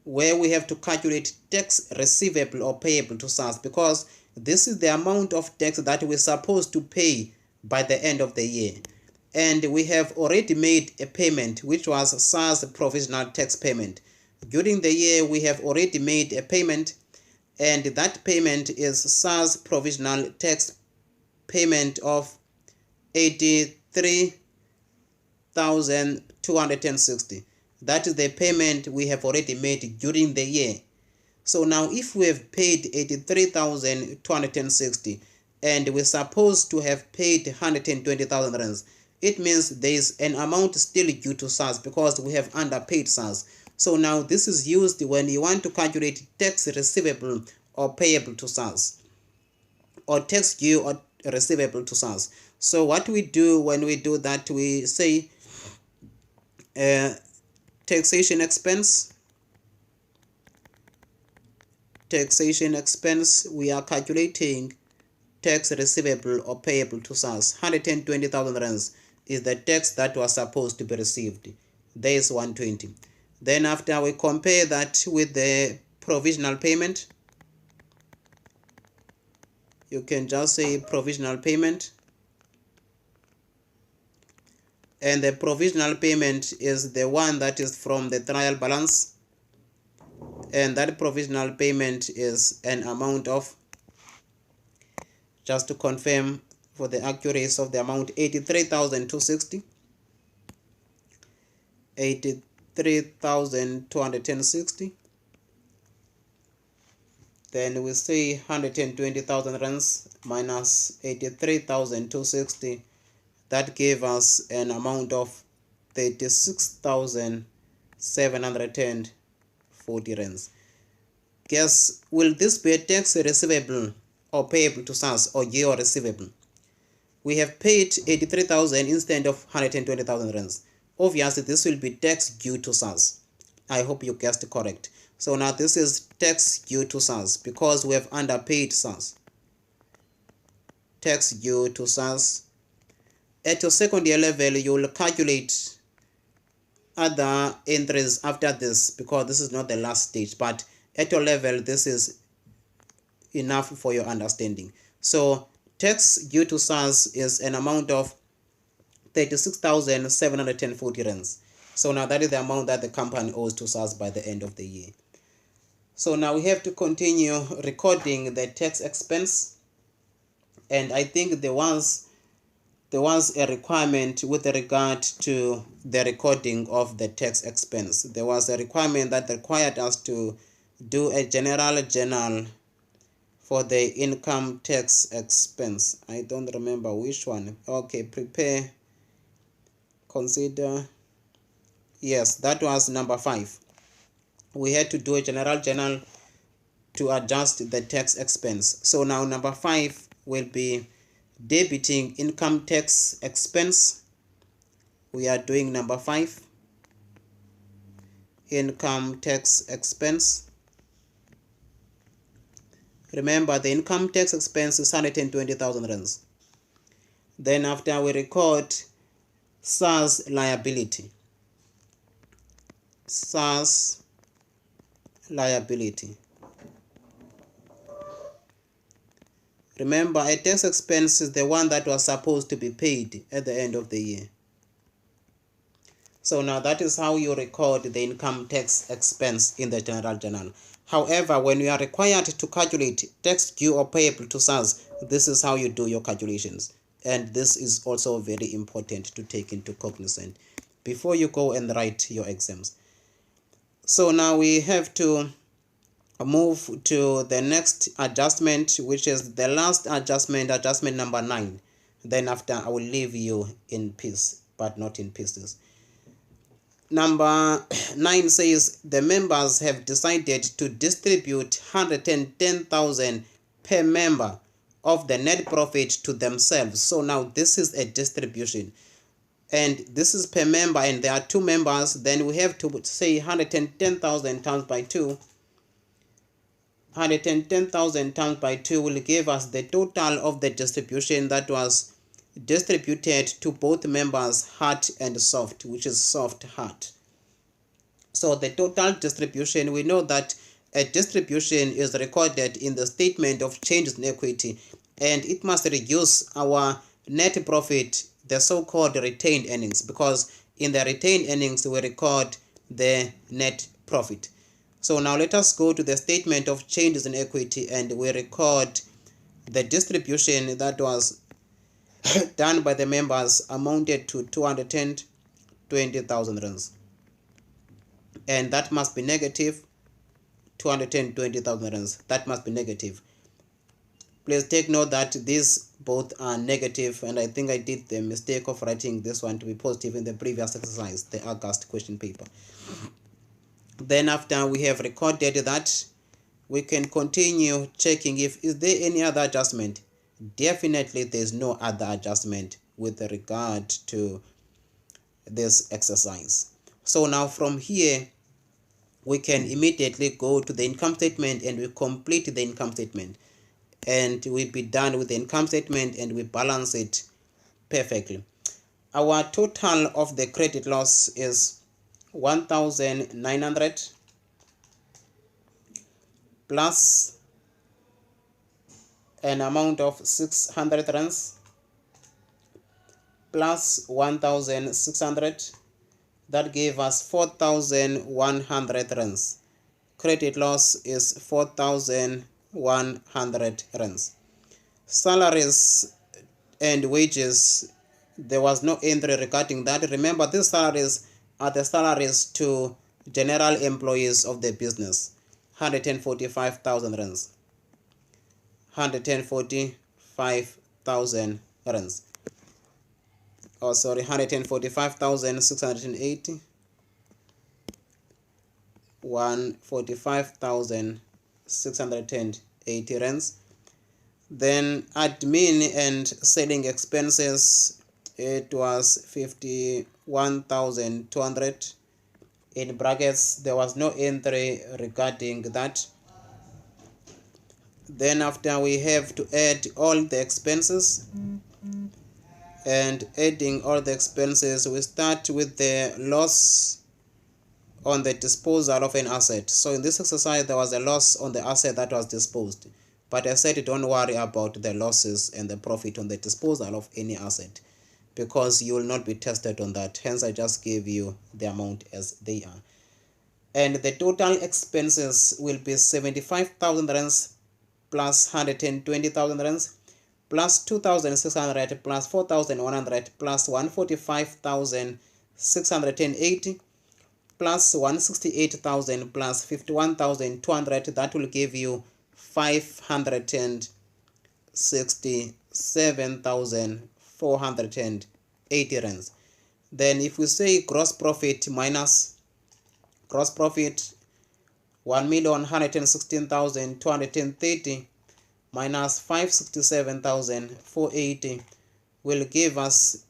where we have to calculate tax receivable or payable to SARS, because this is the amount of tax that we're supposed to pay by the end of the year. And we have already made a payment, which was SARS provisional tax payment. During the year, we have already made a payment, and that payment is SARS provisional tax payment of 83,260. That is the payment we have already made during the year. So now if we have paid 83,260 and we're supposed to have paid 120,000 rands, it means there is an amount still due to SARS because we have underpaid SARS. So now this is used when you want to calculate tax receivable or payable to SARS, or tax due or receivable to SARS. So what we do when we do that, we say taxation expense, we are calculating tax receivable or payable to SARS. 120,000 rands is the tax that was supposed to be received. There is 120. Then after we compare that with the provisional payment, you can just say provisional payment. And the provisional payment is the one that is from the trial balance. And that provisional payment is an amount of, just to confirm for the accuracy of the amount, 83,260. 83,260. Then we say 120,000 rands minus 83,260. That gave us an amount of 36,740 rands. Guess, will this be a tax receivable or payable to SARS, or GO receivable? We have paid 83,000 instead of 120,000 rands. Obviously, this will be tax due to SARS. I hope you guessed correct. So now this is tax due to SARS because we have underpaid SARS. Tax due to SARS. At your second year level, you will calculate other entries after this because this is not the last stage. But at your level, this is enough for your understanding. So tax due to SARS is an amount of 36,740 rands. So now that is the amount that the company owes to SARS by the end of the year. So now we have to continue recording the tax expense. And I think there was a requirement with regard to the recording of the tax expense. There was a requirement that required us to do a general journal for the income tax expense. I don't remember which one. Okay, prepare, consider. Yes, that was number 5. We had to do a general journal to adjust the tax expense. So now number 5 will be debiting income tax expense. We are doing number 5, income tax expense. Remember, the income tax expense is 120,000 rands. Then after we record SARS liability. SARS liability. Remember, a tax expense is the one that was supposed to be paid at the end of the year. So now that is how you record the income tax expense in the general journal. However, when you are required to calculate tax due or payable to SARS, this is how you do your calculations. And this is also very important to take into cognizance before you go and write your exams. So now we have to move to the next adjustment, which is the last adjustment, adjustment number 9. Then after, I will leave you in peace, but not in pieces. Number 9 says the members have decided to distribute 110,000 per member of the net profit to themselves. So now this is a distribution, and this is per member, and there are 2 members. Then we have to say 110,000 times by 2. 110,000 times by 2 will give us the total of the distribution that was distributed to both members, hard and soft, which is soft hard. So the total distribution, we know that a distribution is recorded in the statement of changes in equity, and it must reduce our net profit, the so-called retained earnings, because in the retained earnings we record the net profit. So now let us go to the statement of changes in equity, and we record the distribution that was done by the members amounted to 220,000 rands, and that must be negative. 220,000 rands, that must be negative. Please take note that these both are negative, and I think I did the mistake of writing this one to be positive in the previous exercise, the August question paper. Then after we have recorded that, we can continue checking if is there any other adjustment. Definitely there is no other adjustment with regard to this exercise. So now from here we can immediately go to the income statement, and we complete the income statement, and we'll be done with the income statement, and we balance it perfectly. Our total of the credit loss is 1,900 plus an amount of 600 rands plus 1,600. That gave us 4,100 rands. Credit loss is 4,100 rands. Salaries and wages, there was no entry regarding that. Remember, these salaries are the salaries to general employees of the business. 145,000 rands. 145,000 rands. Oh, sorry, 145,680. 145,680 rands. Then admin and selling expenses, it was 51,200. In brackets, there was no entry regarding that. Then after, we have to add all the expenses, and adding all the expenses, we start with the loss on the disposal of an asset. So in this exercise, there was a loss on the asset that was disposed, but I said don't worry about the losses and the profit on the disposal of any asset, because you will not be tested on that. Hence, I just gave you the amount as they are. And the total expenses will be 75,000 rands plus 120,000 rands plus 2,600 plus 4,100 plus 145,680 plus 168,000 plus 51,200. That will give you 567,480 rands. Then if we say gross profit minus gross profit, 1,116,230 minus 567,480 will give us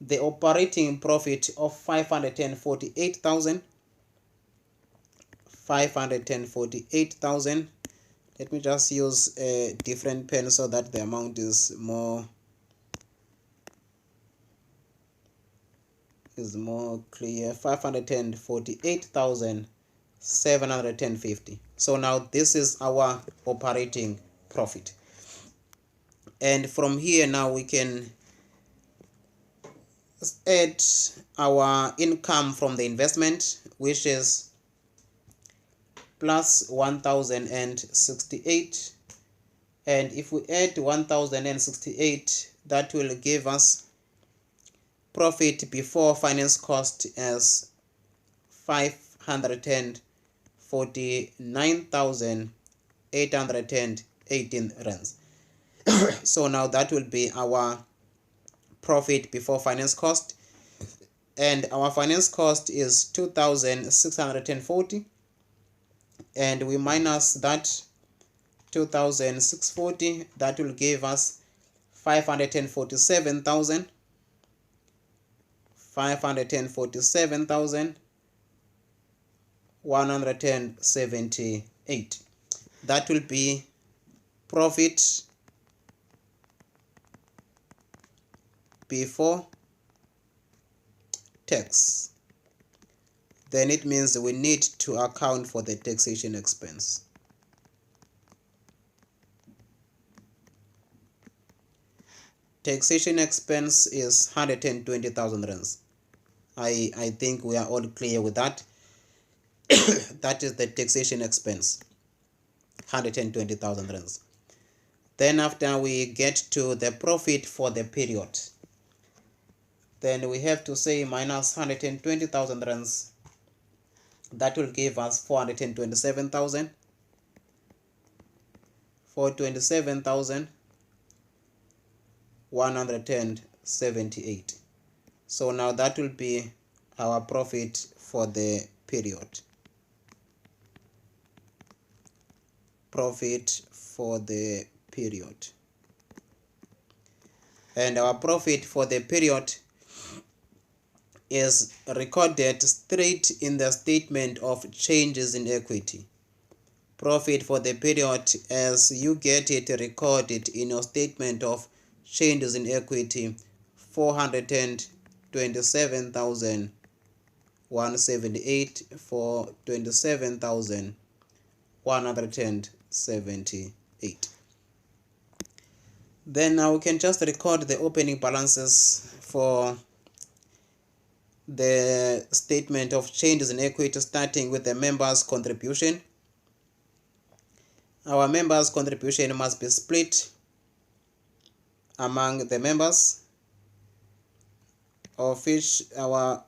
the operating profit of 548,000. Let me just use a different pen so that the amount is more clear. 548,750. So now this is our operating profit, and from here now we can add our income from the investment, which is plus 1068, and if we add 1068, that will give us profit before finance cost as 549,818 rands. So now that will be our profit before finance cost, and our finance cost is 2,640, and we minus that 2,640, that will give us 547,178. That will be profit before tax. Then it means we need to account for the taxation expense. Taxation expense is 120,000 rands. I think we are all clear with that. That is the taxation expense, 120,000 rands. Then after we get to the profit for the period, then we have to say minus 120,000 rands. That will give us 427,000. 427,178. So now that will be our profit for the period. Profit for the period. And our profit for the period is recorded straight in the statement of changes in equity. Profit for the period, as you get it recorded in your statement of changes in equity, 427,178 for 27,178. Then now we can just record the opening balances for the statement of changes in equity, starting with the members' contribution. Our members' contribution must be split among the members, of which our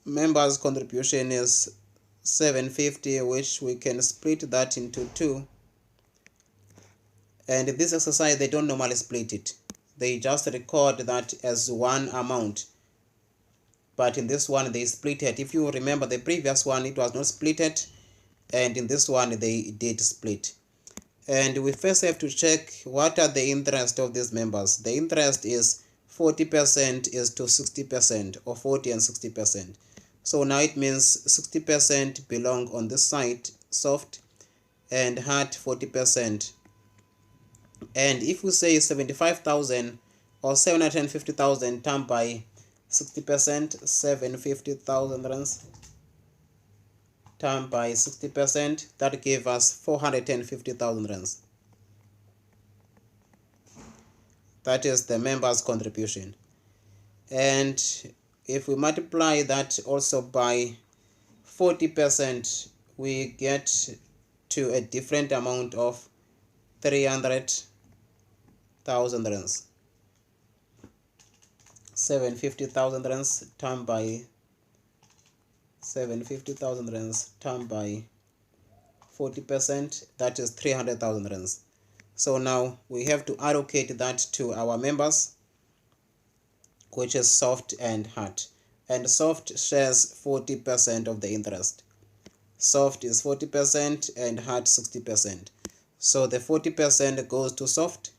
members' contribution is 750, which we can split that into 2. And in this exercise, they don't normally split it. They just record that as one amount. But in this one, they split it. If you remember the previous one, it was not splitted. And in this one, they did split. And we first have to check what are the interest of these members. The interest is 40% is to 60%, or 40 and 60%. So now it means 60% belong on this side, soft, and hard 40%. And if we say 75,000 or 750,000 times by 60%, 750,000 rands times by 60%, that gave us 450,000 rands. That is the members' contribution. And if we multiply that also by 40%, we get to a different amount of 300,000 rands. 750,000 rands times by 750,000 rands times by 40%, that is 300,000 rands. So now we have to allocate that to our members, which is soft and hard. And soft shares 40% of the interest. Soft is 40% and hard 60%. So the 40% goes to soft,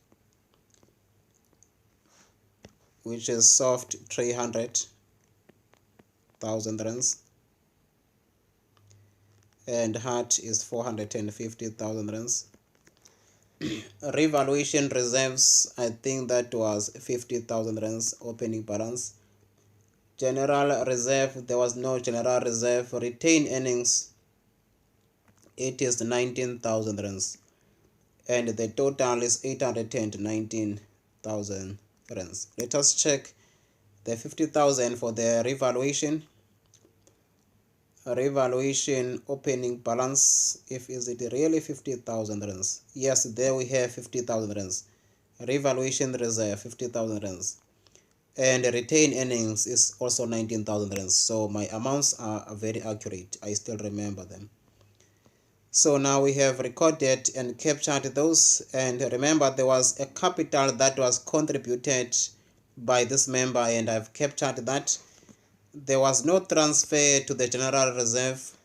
which is soft 300,000 rands, and hard is 450,000 rands. Revaluation reserves, I think that was 50,000 rands opening balance. General reserve, there was no general reserve. Retained earnings, it is 19,000 rands, and the total is 819,000 rands. Let us check the 50,000 for the revaluation. Revaluation opening balance, if is it really 50,000 rands? Yes, there we have 50,000 rands. Revaluation reserve 50,000 rands, and retained earnings is also 19,000 rands. So my amounts are very accurate. I still remember them. So now we have recorded and captured those, and remember there was a capital that was contributed by this member, and I've captured that. There was no transfer to the general reserve.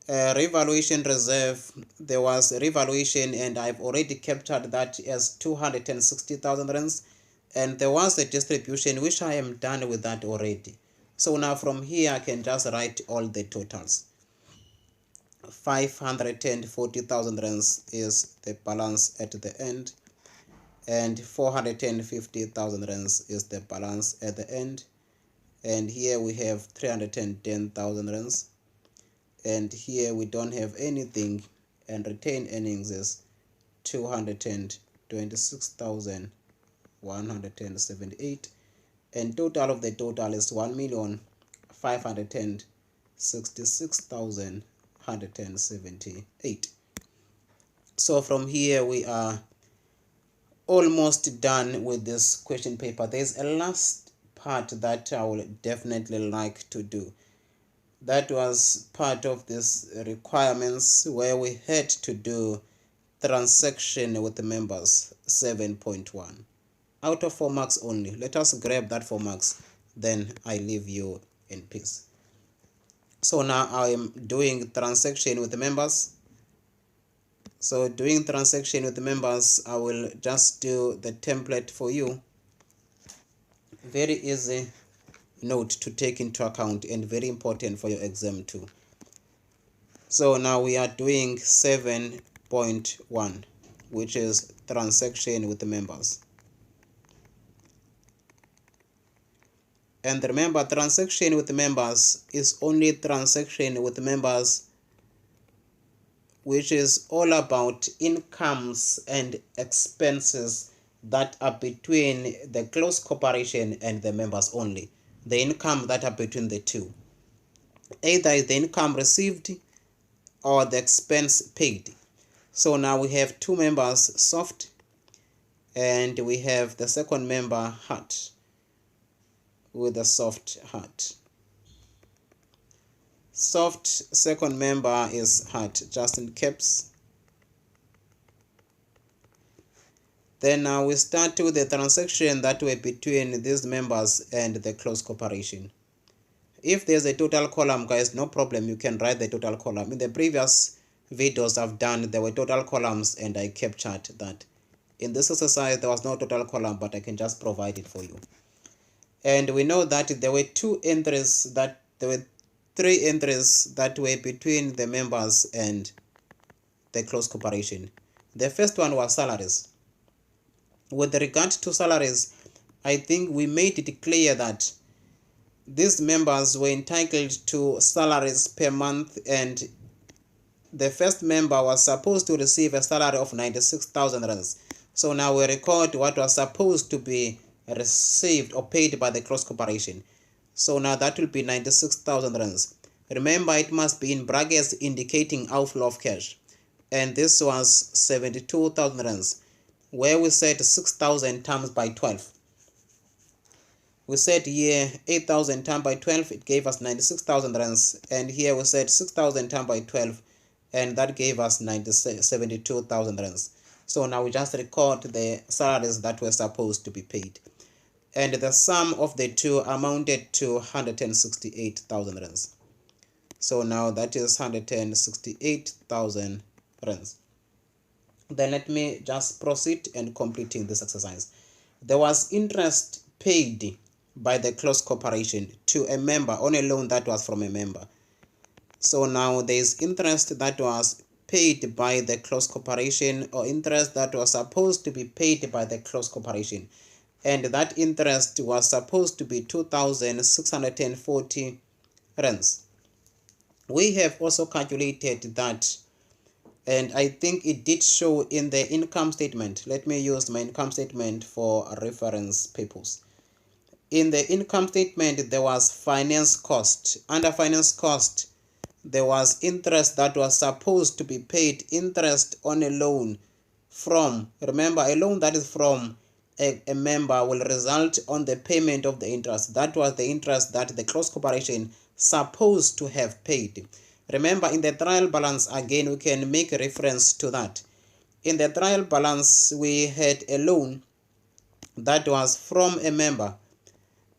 Revaluation reserve, there was revaluation, and I've already captured that as 260,000 rands, and there was a distribution which I am done with that already. So now from here I can just write all the totals. 540,000 rands is the balance at the end, and 450,000 rands is the balance at the end, and here we have 310,000 rands, and here we don't have anything, and retained earnings is 226,178, and total of the total is 1,566,178. So from here we are almost done with this question paper. There's a last part that I would definitely like to do. That was part of this requirements where we had to do transaction with the members 7.1 out of 4 marks only. Let us grab that 4 marks, then I leave you in peace. So now I am doing transaction with the members. So doing transaction with the members, I will just do the template for you. Very easy note to take into account and very important for your exam too. So now we are doing 7.1, which is transaction with the members. And remember, transaction with the members is only transaction with the members which is all about incomes and expenses that are between the close corporation and the members only. The income that are between the two. Either is the income received or the expense paid. So now we have two members, Soft, and we have the second member, Hart, with a soft Hart. Soft second member is Hart, just in caps. Then now we start with the transaction that were between these members and the close corporation. If there's a total column, guys, no problem, you can write the total column. In the previous videos I've done, there were total columns and I captured that. In this exercise, there was no total column, but I can just provide it for you. And we know that there were three entries that were between the members and the close corporation. The first one was salaries. With regard to salaries, I think we made it clear that these members were entitled to salaries per month, and the first member was supposed to receive a salary of 96,000 rands. So now we record what was supposed to be received or paid by the close corporation. So now that will be 96,000 rands. Remember, it must be in brackets indicating outflow of cash. And this was 72,000 rands, where we said 6,000 times by 12. We said here 8,000 times by 12, it gave us 96,000 rands. And here we said 6,000 times by 12, and that gave us 72,000 rands. So now we just record the salaries that were supposed to be paid. And the sum of the two amounted to 168,000 rands. So now that is 168,000 rands. Then let me just proceed and completing this exercise. There was interest paid by the close corporation to a member on a loan that was from a member. So now there is interest that was paid by the close corporation, or interest that was supposed to be paid by the close corporation. And that interest was supposed to be 2,640 rands. We have also calculated that, and I think it did show in the income statement. Let me use my income statement for reference purpose. In the income statement, there was finance cost. Under finance cost, there was interest that was supposed to be paid, interest on a loan from, remember, a loan that is from a member will result on the payment of the interest. That was the interest that the close corporation supposed to have paid. Remember, in the trial balance, again, we can make a reference to that. In the trial balance, we had a loan that was from a member.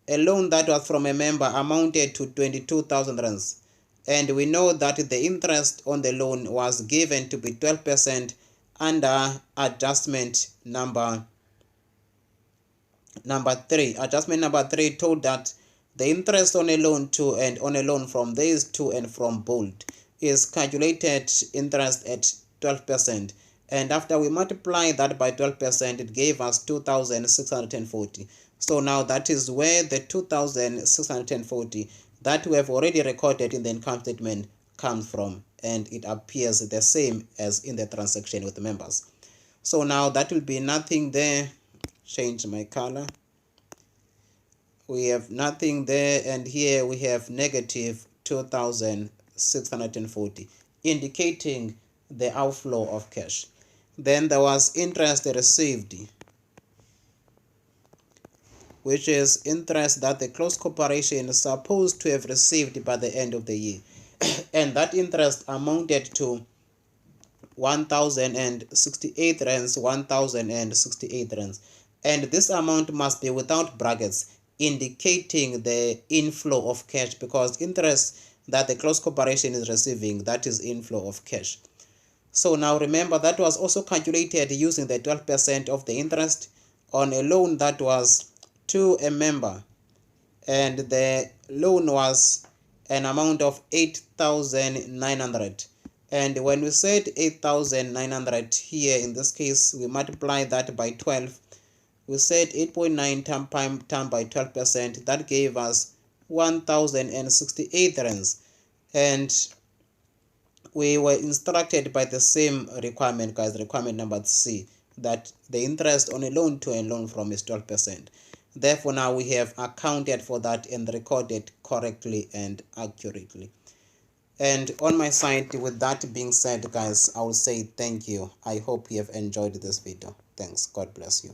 A loan that was from a member amounted to 22,000 rands. And we know that the interest on the loan was given to be 12% under adjustment number 3. Adjustment number 3 told that the interest on a loan to and on a loan from these to and from bold is calculated interest at 12%. And after we multiply that by 12%, it gave us 2,640. So now that is where the 2,640 that we have already recorded in the income statement comes from, and it appears the same as in the transaction with the members. So now that will be nothing there. Change my color. We have nothing there, and here we have negative 2,640, indicating the outflow of cash. Then there was interest received, which is interest that the close corporation is supposed to have received by the end of the year. And that interest amounted to 1,068 rands, 1,068 rands. And this amount must be without brackets, indicating the inflow of cash, because interest that the close corporation is receiving, that is inflow of cash. So now remember, that was also calculated using the 12% of the interest on a loan that was to a member, and the loan was an amount of 8,900. And when we said 8,900 here, in this case, we multiply that by 12. We said 8.9 times by 12%, that gave us 1,068 rands. And we were instructed by the same requirement, guys, requirement number C, that the interest on a loan to a loan from is 12%. Therefore, now we have accounted for that and recorded correctly and accurately. And on my side, with that being said, guys, I will say thank you. I hope you have enjoyed this video. Thanks. God bless you.